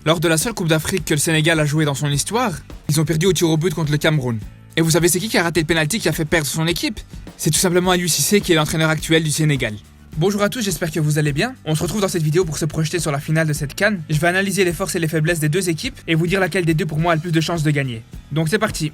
Lors de la seule Coupe d'Afrique que le Sénégal a joué dans son histoire, ils ont perdu au tir au but contre le Cameroun. Et vous savez c'est qui a raté le penalty qui a fait perdre son équipe? C'est tout simplement Aliou Cissé qui est l'entraîneur actuel du Sénégal. Bonjour à tous, j'espère que vous allez bien. On se retrouve dans cette vidéo pour se projeter sur la finale de cette CAN. Je vais analyser les forces et les faiblesses des deux équipes et vous dire laquelle des deux pour moi a le plus de chances de gagner. Donc c'est parti.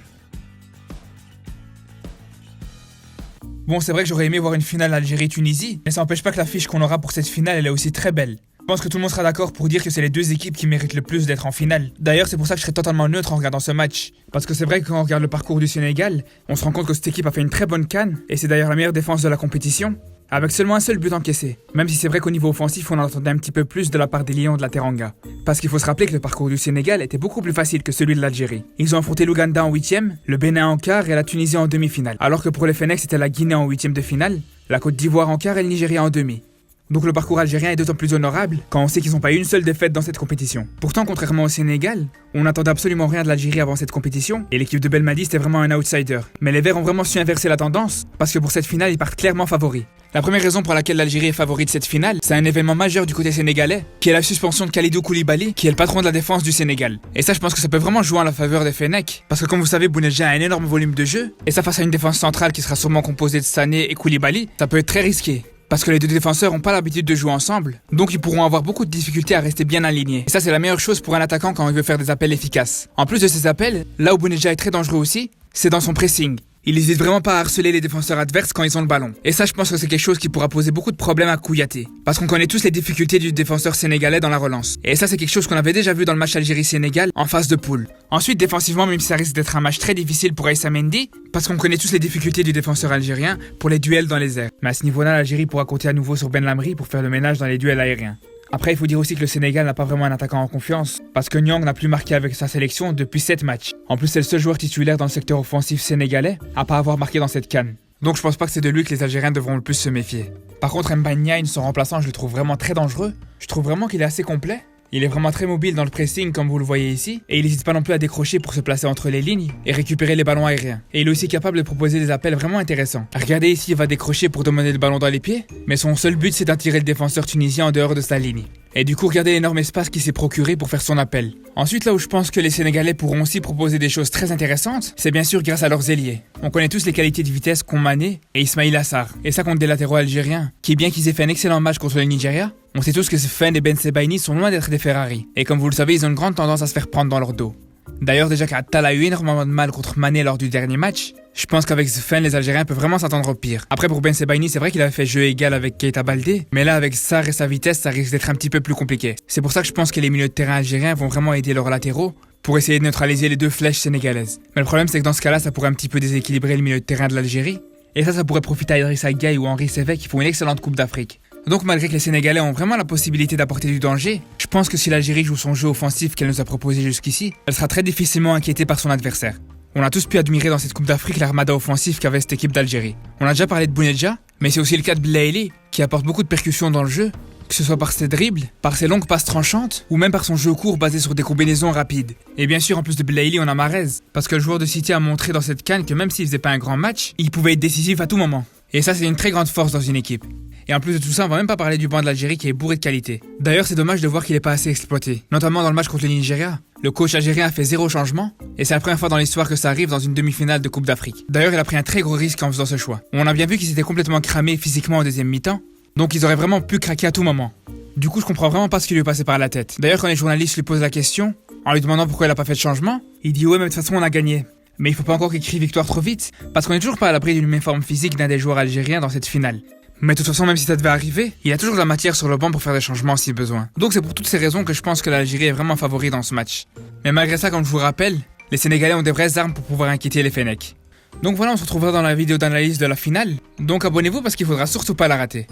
Bon, c'est vrai que j'aurais aimé voir une finale Algérie-Tunisie, mais ça n'empêche pas que l'affiche qu'on aura pour cette finale elle est aussi très belle. Je pense que tout le monde sera d'accord pour dire que c'est les deux équipes qui méritent le plus d'être en finale. D'ailleurs, c'est pour ça que je serai totalement neutre en regardant ce match. Parce que c'est vrai que quand on regarde le parcours du Sénégal, on se rend compte que cette équipe a fait une très bonne CAN, et c'est d'ailleurs la meilleure défense de la compétition, avec seulement un seul but encaissé. Même si c'est vrai qu'au niveau offensif, on en attendait un petit peu plus de la part des Lions de la Teranga. Parce qu'il faut se rappeler que le parcours du Sénégal était beaucoup plus facile que celui de l'Algérie. Ils ont affronté l'Ouganda en 8ème, le Bénin en quart et la Tunisie en demi-finale. Alors que pour les Fennecs, c'était la Guinée en 8ème de finale, la Côte d'Ivoire en quart et le Nigeria en demi. Donc le parcours algérien est d'autant plus honorable quand on sait qu'ils n'ont pas eu une seule défaite dans cette compétition. Pourtant, contrairement au Sénégal, on n'attendait absolument rien de l'Algérie avant cette compétition, et l'équipe de Belmadi c'était vraiment un outsider. Mais les Verts ont vraiment su inverser la tendance, parce que pour cette finale, ils partent clairement favoris. La première raison pour laquelle l'Algérie est favori de cette finale, c'est un événement majeur du côté sénégalais, qui est la suspension de Kalidou Koulibaly, qui est le patron de la défense du Sénégal. Et ça, je pense que ça peut vraiment jouer en la faveur des Fennecs, parce que comme vous savez, Bounedjah a un énorme volume de jeu, et ça face à une défense centrale qui sera sûrement composée de Sané et Koulibaly, ça peut être très risqué. Parce que les deux défenseurs n'ont pas l'habitude de jouer ensemble, donc ils pourront avoir beaucoup de difficultés à rester bien alignés. Et ça c'est la meilleure chose pour un attaquant quand il veut faire des appels efficaces. En plus de ces appels, là où Bounedjah est très dangereux aussi, c'est dans son pressing. Il n'hésite vraiment pas à harceler les défenseurs adverses quand ils ont le ballon. Et ça je pense que c'est quelque chose qui pourra poser beaucoup de problèmes à Kouyaté. Parce qu'on connaît tous les difficultés du défenseur sénégalais dans la relance. Et ça c'est quelque chose qu'on avait déjà vu dans le match Algérie-Sénégal en phase de poule. Ensuite défensivement, même si ça risque d'être un match très difficile pour Aïssa Mendy, parce qu'on connaît tous les difficultés du défenseur algérien pour les duels dans les airs. Mais à ce niveau-là, l'Algérie pourra compter à nouveau sur Ben Lamri pour faire le ménage dans les duels aériens. Après, il faut dire aussi que le Sénégal n'a pas vraiment un attaquant en confiance, parce que Nyang n'a plus marqué avec sa sélection depuis 7 matchs. En plus, c'est le seul joueur titulaire dans le secteur offensif sénégalais à pas avoir marqué dans cette CAN. Donc je pense pas que c'est de lui que les Algériens devront le plus se méfier. Par contre, Mbagna, son remplaçant, je le trouve vraiment très dangereux. Je trouve vraiment qu'il est assez complet. Il est vraiment très mobile dans le pressing comme vous le voyez ici, et il n'hésite pas non plus à décrocher pour se placer entre les lignes et récupérer les ballons aériens. Et il est aussi capable de proposer des appels vraiment intéressants. Regardez ici, il va décrocher pour demander le ballon dans les pieds, mais son seul but c'est d'attirer le défenseur tunisien en dehors de sa ligne. Et du coup, regardez l'énorme espace qu'il s'est procuré pour faire son appel. Ensuite, là où je pense que les Sénégalais pourront aussi proposer des choses très intéressantes, c'est bien sûr grâce à leurs ailiers. On connaît tous les qualités de vitesse qu'ont Mané et Ismaïla Assar. Et ça contre des latéraux algériens, qui bien qu'ils aient fait un excellent match contre le Nigeria, on sait tous que Sfaen et Ben Sebaini sont loin d'être des Ferrari. Et comme vous le savez, ils ont une grande tendance à se faire prendre dans leur dos. D'ailleurs, déjà qu'Attal a eu énormément de mal contre Mané lors du dernier match, je pense qu'avec Sfaen, les Algériens peuvent vraiment s'attendre au pire. Après, pour Ben Sebaini, c'est vrai qu'il avait fait jeu égal avec Keita Baldé, mais là, avec Sarr et sa vitesse, ça risque d'être un petit peu plus compliqué. C'est pour ça que je pense que les milieux de terrain algériens vont vraiment aider leurs latéraux pour essayer de neutraliser les deux flèches sénégalaises. Mais le problème, c'est que dans ce cas-là, ça pourrait un petit peu déséquilibrer le milieu de terrain de l'Algérie, et ça pourrait profiter à Idrissa Gueye ou Henri Saivet qui font une excellente Coupe d'Afrique. Donc malgré que les Sénégalais ont vraiment la possibilité d'apporter du danger, je pense que si l'Algérie joue son jeu offensif qu'elle nous a proposé jusqu'ici, elle sera très difficilement inquiétée par son adversaire. On a tous pu admirer dans cette Coupe d'Afrique l'armada offensif qu'avait cette équipe d'Algérie. On a déjà parlé de Bounedjah, mais c'est aussi le cas de Belaïli, qui apporte beaucoup de percussions dans le jeu, que ce soit par ses dribbles, par ses longues passes tranchantes, ou même par son jeu court basé sur des combinaisons rapides. Et bien sûr, en plus de Belaïli, on a Mahrez, parce que le joueur de City a montré dans cette CAN que même s'il faisait pas un grand match, il pouvait être décisif à tout moment. Et ça, c'est une très grande force dans une équipe. Et en plus de tout ça, on va même pas parler du banc de l'Algérie qui est bourré de qualité. D'ailleurs, c'est dommage de voir qu'il est pas assez exploité, notamment dans le match contre le Nigeria. Le coach algérien a fait 0 changement, et c'est la première fois dans l'histoire que ça arrive dans une demi-finale de Coupe d'Afrique. D'ailleurs, il a pris un très gros risque en faisant ce choix. On a bien vu qu'ils étaient complètement cramés physiquement au deuxième mi-temps, donc ils auraient vraiment pu craquer à tout moment. Du coup, je comprends vraiment pas ce qui lui est passé par la tête. D'ailleurs, quand les journalistes lui posent la question, en lui demandant pourquoi il a pas fait de changement, il dit ouais, mais de toute façon, on a gagné. Mais il faut pas encore qu'il crie victoire trop vite, parce qu'on est toujours pas à l'abri d'une méforme physique d'un des joueurs algériens dans cette finale. Mais de toute façon, même si ça devait arriver, il y a toujours de la matière sur le banc pour faire des changements si besoin. Donc c'est pour toutes ces raisons que je pense que l'Algérie est vraiment favori dans ce match. Mais malgré ça, comme je vous rappelle, les Sénégalais ont des vraies armes pour pouvoir inquiéter les Fennecs. Donc voilà, on se retrouvera dans la vidéo d'analyse de la finale. Donc abonnez-vous parce qu'il faudra surtout pas la rater.